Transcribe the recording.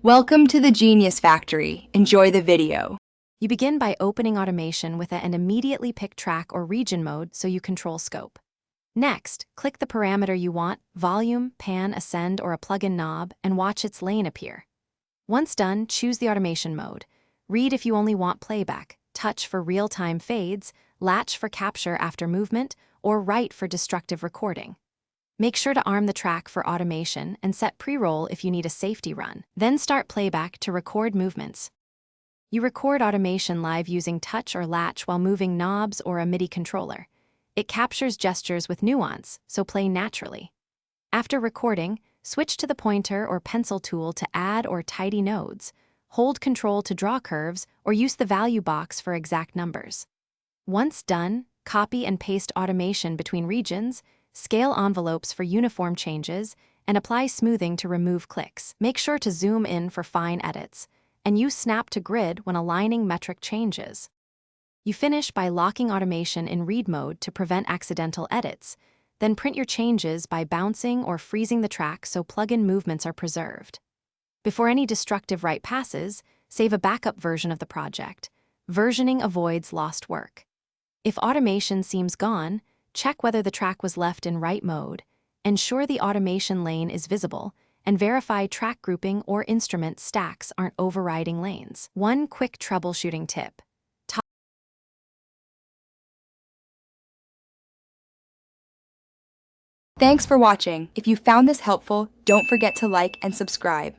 Welcome to the Genius Factory. Enjoy the video. You begin by opening automation with it and immediately pick track or region mode so you control scope. Next, click the parameter you want, volume, pan, ascend, or a plugin knob, and watch its lane appear. Once done, choose the automation mode. Read if you only want playback, touch for real-time fades, latch for capture after movement, or write for destructive recording. Make sure to arm the track for automation and set pre-roll if you need a safety run. Then start playback to record movements. You record automation live using touch or latch while moving knobs or a MIDI controller. It captures gestures with nuance, so play naturally. After recording, switch to the pointer or pencil tool to add or tidy nodes. Hold Control to draw curves or use the value box for exact numbers. Once done, copy and paste automation between regions, scale envelopes for uniform changes, and apply smoothing to remove clicks. Make sure to zoom in for fine edits, and use snap to grid when aligning metric changes. You finish by locking automation in read mode to prevent accidental edits, then print your changes by bouncing or freezing the track so plugin movements are preserved. Before any destructive write passes, save a backup version of the project. Versioning avoids lost work. If automation seems gone, check whether the track was left in write mode, ensure the automation lane is visible, and verify track grouping or instrument stacks aren't overriding lanes. One quick troubleshooting tip. Thanks for watching. If you found this helpful, don't forget to like and subscribe.